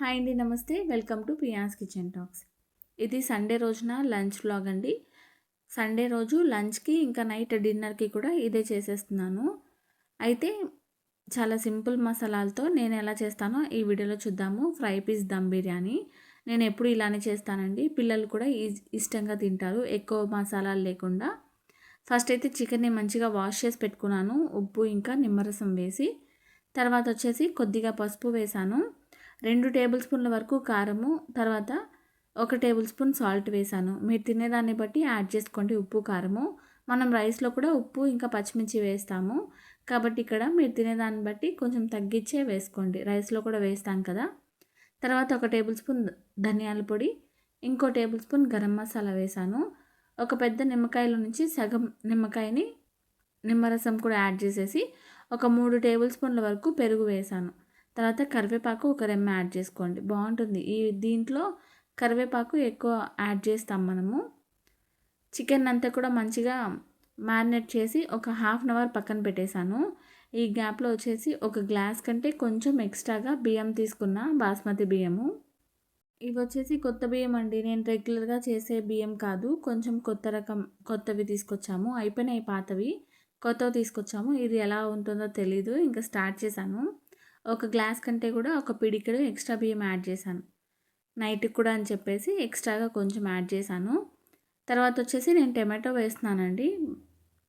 Hi అండి, నమస్తే. Welcome to Pian's kitchen talks. ఇది సండే రోజున లంచ్ వ్లాగ్ అండి. సండే రోజు లంచ్కి ఇంకా నైట్ డిన్నర్కి కూడా ఇదే చేసేస్తున్నాను. అయితే చాలా సింపుల్ మసాలాలతో నేను ఎలా చేస్తానో ఈ వీడియోలో చూద్దాము. ఫ్రై పీస్ దమ్ బిర్యానీ నేను ఎప్పుడు ఇలానే చేస్తానండి. పిల్లలు కూడా ఇష్టంగా తింటారు, ఎక్కువ మసాలాలు లేకుండా. ఫస్ట్ అయితే చికెన్ని మంచిగా వాష్ చేసి పెట్టుకున్నాను, ఉప్పు ఇంకా నిమ్మరసం వేసి. తర్వాత వచ్చేసి కొద్దిగా పసుపు వేసాను, 2 టేబుల్ స్పూన్ల వరకు కారము, తర్వాత 1 టేబుల్ స్పూన్ సాల్ట్ వేసాను. మీరు తినేదాన్ని బట్టి యాడ్ చేసుకోండి ఉప్పు కారము. మనం రైస్లో కూడా ఉప్పు ఇంకా పచ్చిమిర్చి వేస్తాము, కాబట్టి ఇక్కడ మీరు తినేదాన్ని బట్టి కొంచెం తగ్గించే వేసుకోండి. రైస్లో కూడా వేస్తాం కదా. తర్వాత 1 టేబుల్ స్పూన్ ధనియాల పొడి, ఇంకో టేబుల్ స్పూన్ గరం మసాలా వేసాను. ఒక పెద్ద నిమ్మకాయలో నుంచి సగం నిమ్మకాయని నిమ్మరసం కూడా యాడ్ చేసేసి ఒక 3 టేబుల్ స్పూన్ల వరకు పెరుగు వేసాను. తర్వాత కరివేపాకు ఒక రెమ్మ యాడ్ చేసుకోండి, బాగుంటుంది. దీంట్లో కరివేపాకు ఎక్కువ యాడ్ చేస్తాం మనము. చికెన్ అంతా కూడా మంచిగా మ్యారినేట్ చేసి ఒక హాఫ్ అన్ అవర్ పక్కన పెట్టేశాను. ఈ గ్యాప్లో వచ్చేసి ఒక గ్లాస్ కంటే కొంచెం ఎక్స్ట్రాగా బియ్యం తీసుకున్న, బాస్మతి బియ్యము. ఇవి వచ్చేసి కొత్త బియ్యం అండి, నేను రెగ్యులర్గా చేసే బియ్యం కాదు. కొంచెం కొత్త రకం కొత్తవి తీసుకొచ్చాము, అయిపోయినాయి పాతవి, కొత్తవి తీసుకొచ్చాము. ఇది ఎలా ఉంటుందో తెలీదు, ఇంకా స్టార్ట్ చేశాను. ఒక గ్లాస్ కంటే కూడా ఒక పిడికెడు ఎక్స్ట్రా బియ్యం యాడ్ చేశాను, నైట్కి కూడా అని చెప్పేసి ఎక్స్ట్రాగా కొంచెం యాడ్ చేశాను. తర్వాత వచ్చేసి నేను టమాటో వేస్తున్నానండి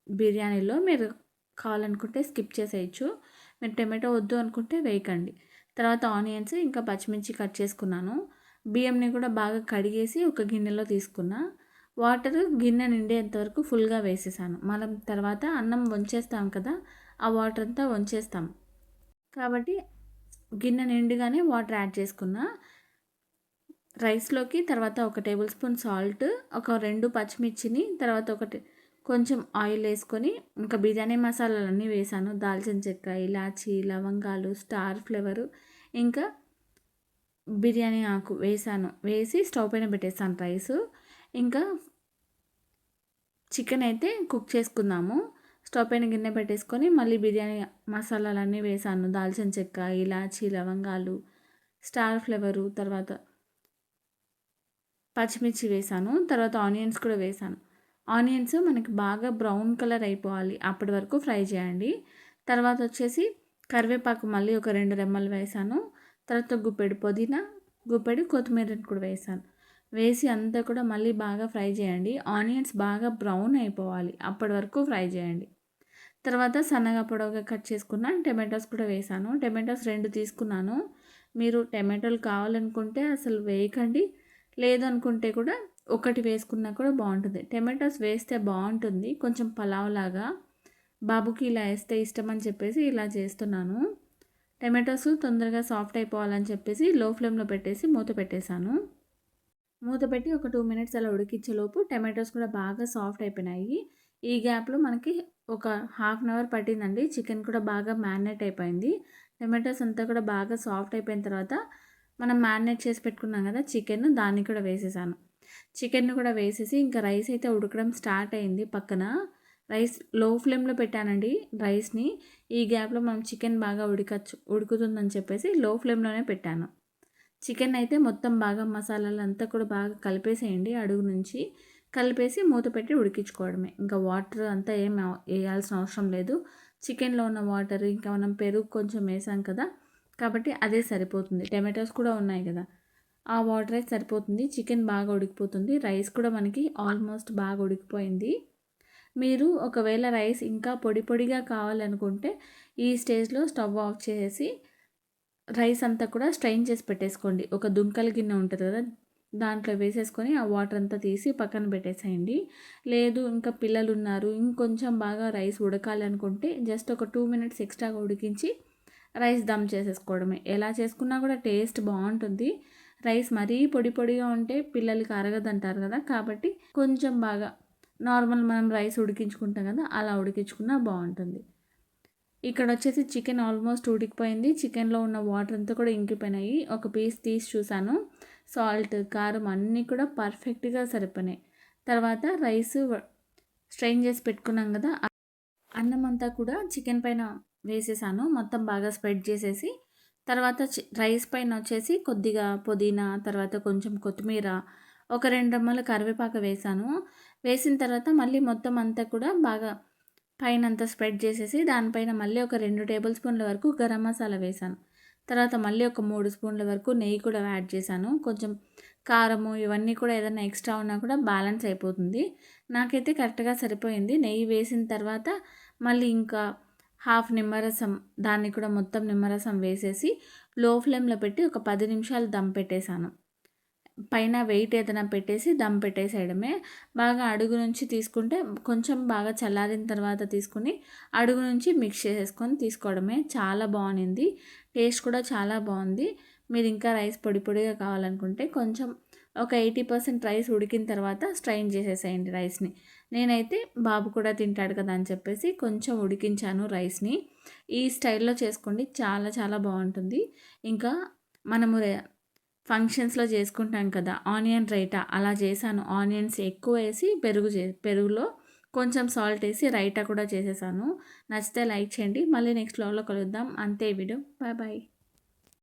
బిర్యానీలో. మీరు కావాలనుకుంటే స్కిప్ చేసేయచ్చు, మీరు టమాటో వద్దు అనుకుంటే వేయకండి. తర్వాత ఆనియన్స్ ఇంకా పచ్చిమిర్చి కట్ చేసుకున్నాను. బియ్యంని కూడా బాగా కడిగేసి ఒక గిన్నెలో తీసుకున్నా. వాటర్ గిన్నె నిండేంతవరకు ఫుల్గా వేసేసాను. మనం తర్వాత అన్నం వంచేస్తాం కదా, ఆ వాటర్ అంతా వంచేస్తాం కాబట్టి గిన్నె నిండుగానే వాటర్ యాడ్ చేసుకున్నా రైస్లోకి. తర్వాత 1 టేబుల్ స్పూన్ సాల్ట్, ఒక 2 పచ్చిమిర్చిని, తర్వాత కొంచెం ఆయిల్ వేసుకొని ఇంకా బిర్యానీ మసాలాలన్నీ వేసాను. దాల్చిన చెక్క, ఇలాచి, లవంగాలు, స్టార్ ఫ్లేవరు, ఇంకా బిర్యానీ ఆకు వేసాను. వేసి స్టవ్ పైన పెట్టేస్తాను రైస్. ఇంకా చికెన్ అయితే కుక్ చేసుకుందాము. స్టవ్ పైన గిన్నె పెట్టేసుకొని మళ్ళీ బిర్యానీ మసాలాలన్నీ వేసాను. దాల్చిన చెక్క, ఇలాచి, లవంగాలు, స్టార్ ఫ్లేవరు, తర్వాత పచ్చిమిర్చి వేసాను. తర్వాత ఆనియన్స్ కూడా వేసాను. ఆనియన్స్ మనకి బాగా బ్రౌన్ కలర్ అయిపోవాలి, అప్పటి వరకు ఫ్రై చేయండి. తర్వాత వచ్చేసి కరివేపాకు మళ్ళీ ఒక 2 రెమ్మలు వేసాను. తర్వాత గుప్పెడు పుదీనా, గుప్పెడు కొత్తిమీరని కూడా వేసాను. వేసి అంతా కూడా మళ్ళీ బాగా ఫ్రై చేయండి. ఆనియన్స్ బాగా బ్రౌన్ అయిపోవాలి, అప్పటి వరకు ఫ్రై చేయండి. తర్వాత సన్నగా పొడవుగా కట్ చేసుకున్న టమాటోస్ కూడా వేసాను. టమాటోస్ 2 తీసుకున్నాను. మీరు టమాటోలు కావాలనుకుంటే అసలు వేయకండి, లేదనుకుంటే కూడా ఒకటి వేసుకున్నా కూడా బాగుంటుంది. టమాటోస్ వేస్తే బాగుంటుంది, కొంచెం పలావ్ లాగా. బాబుకి ఇలా వేస్తే ఇష్టం అని చెప్పేసి ఇలా చేస్తున్నాను. టమాటోస్ తొందరగా సాఫ్ట్ అయిపోవాలని చెప్పేసి లో ఫ్లేమ్లో పెట్టేసి మూత పెట్టేశాను. మూత పెట్టి ఒక 2 మినిట్స్ అలా ఉడికించేలోపు టమాటోస్ కూడా బాగా సాఫ్ట్ అయిపోయినాయి. ఈ గ్యాప్లో మనకి ఒక హాఫ్ అన్ అవర్ పట్టిందండి. చికెన్ కూడా బాగా మ్యారినేట్ అయిపోయింది. టమాటోస్ అంతా కూడా బాగా సాఫ్ట్ అయిపోయిన తర్వాత మనం మ్యారినేట్ చేసి పెట్టుకున్నాం కదా చికెన్, దాన్ని కూడా వేసేసాను. చికెన్ కూడా వేసేసి ఇంకా రైస్ అయితే ఉడకడం స్టార్ట్ అయింది. పక్కన రైస్ లో ఫ్లేమ్లో పెట్టానండి రైస్ని. ఈ గ్యాప్లో మనం చికెన్ బాగా ఉడుకుతుందని చెప్పేసి లో ఫ్లేమ్లోనే పెట్టాను. చికెన్ అయితే మొత్తం బాగా మసాలాలు అంతా కూడా బాగా కలిపేసేయండి, అడుగు నుంచి కలిపేసి మూత పెట్టి ఉడికించుకోవడమే. ఇంకా వాటర్ అంతా ఏం వేయాల్సిన అవసరం లేదు. చికెన్లో ఉన్న వాటర్ ఇంకా మనం పెరుగు కొంచెం వేసాం కదా, కాబట్టి అదే సరిపోతుంది. టమాటోస్ కూడా ఉన్నాయి కదా, ఆ వాటరే సరిపోతుంది. చికెన్ బాగా ఉడికిపోతుంది. రైస్ కూడా మనకి ఆల్మోస్ట్ బాగా ఉడికిపోయింది. మీరు ఒకవేళ రైస్ ఇంకా పొడి పొడిగా కావాలనుకుంటే ఈ స్టేజ్లో స్టవ్ ఆఫ్ చేసి రైస్ అంతా కూడా స్ట్రెయిన్ చేసి పెట్టేసుకోండి. ఒక దుంకల గిన్నె ఉంటుంది కదా, దాంట్లో వేసేసుకొని ఆ వాటర్ అంతా తీసి పక్కన పెట్టేసేయండి. లేదు ఇంకా పిల్లలు ఉన్నారు, ఇంకొంచెం బాగా రైస్ ఉడకాలి అనుకుంటే జస్ట్ ఒక 2 మినిట్స్ ఎక్స్ట్రాగా ఉడికించి రైస్ దమ్ చేసేసుకోవడమే. ఎలా చేసుకున్నా కూడా టేస్ట్ బాగుంటుంది. రైస్ మరీ పొడి పొడిగా ఉంటే పిల్లలకి అరగదంటారు కదా, కాబట్టి కొంచెం బాగా నార్మల్ మనం రైస్ ఉడికించుకుంటాం కదా, అలా ఉడికించుకున్నా బాగుంటుంది. ఇక్కడ వచ్చేసి చికెన్ ఆల్మోస్ట్ ఉడికిపోయింది. చికెన్లో ఉన్న వాటర్ అంతా కూడా ఇంకిపోయినాయి. ఒక పీస్ తీసి చూసాను, సాల్ట్, కారం అన్నీ కూడా పర్ఫెక్ట్గా సరిపోయినాయి. తర్వాత రైస్ స్ట్రెయిన్ చేసి పెట్టుకున్నాం కదా, అన్నం అంతా కూడా చికెన్ పైన వేసేసాను. మొత్తం బాగా స్ప్రెడ్ చేసేసి తర్వాత రైస్ పైన వచ్చేసి కొద్దిగా పుదీనా, తర్వాత కొంచెం కొత్తిమీర, ఒక 2 రెమ్మలు కరివేపాకు వేశాను. వేసిన తర్వాత మళ్ళీ మొత్తం అంతా కూడా బాగా పైనంతా స్ప్రెడ్ చేసేసి దానిపైన మళ్ళీ ఒక 2 టేబుల్ స్పూన్ల వరకు గరం మసాలా వేశాను. తర్వాత మళ్ళీ ఒక 3 స్పూన్ల వరకు నెయ్యి కూడా యాడ్ చేశాను. కొంచెం కారము ఇవన్నీ కూడా ఏదైనా ఎక్స్ట్రా ఉన్నా కూడా బ్యాలెన్స్ అయిపోతుంది. నాకైతే కరెక్ట్‌గా సరిపోయింది. నెయ్యి వేసిన తర్వాత మళ్ళీ ఇంకా హాఫ్ నిమ్మరసం, దాన్ని కూడా మొత్తం నిమ్మరసం వేసేసి లో ఫ్లేమ్‌లో పెట్టి ఒక 10 నిమిషాలు దమ్ పెట్టేశాను. పైన వెయిట్ ఏదైనా పెట్టేసి దమ్ పెట్టేసేయడమే. బాగా అడుగు నుంచి తీసుకుంటే కొంచెం బాగా చల్లారిన తర్వాత తీసుకొని అడుగు నుంచి మిక్స్ చేసేసుకొని తీసుకోవడమే. చాలా బావునింది. టేస్ట్ కూడా చాలా బావుంది. మీరు ఇంకా రైస్ పొడి పొడిగా కావాలనుకుంటే కొంచెం ఒక 80% రైస్ ఉడికిన తర్వాత స్ట్రెయిన్ చేసేసేయండి రైస్‌ని. నేనైతే బాబు కూడా తింటాడు కదా అని చెప్పేసి కొంచెం ఉడికించాను రైస్‌ని. ఈ స్టైల్‌లో చేసుకోండి. చాలా చాలా బావుంటుంది. ఇంకా మనము ఫంక్షన్స్‌లో చేసుకుంటాం కదా! ఆనియన్ రైతా అలా చేశాను. ఆనియన్స్ ఎక్కువేసి పెరుగులో కొంచెం సాల్ట్ ఏసి రైతా కూడా చేసేసాను. నచ్చితే లైక్ చేయండి. మళ్ళీ నెక్స్ట్ వ్లాగ్‌లో కలుద్దాం. అంతే ఈ వీడియో. Bye bye.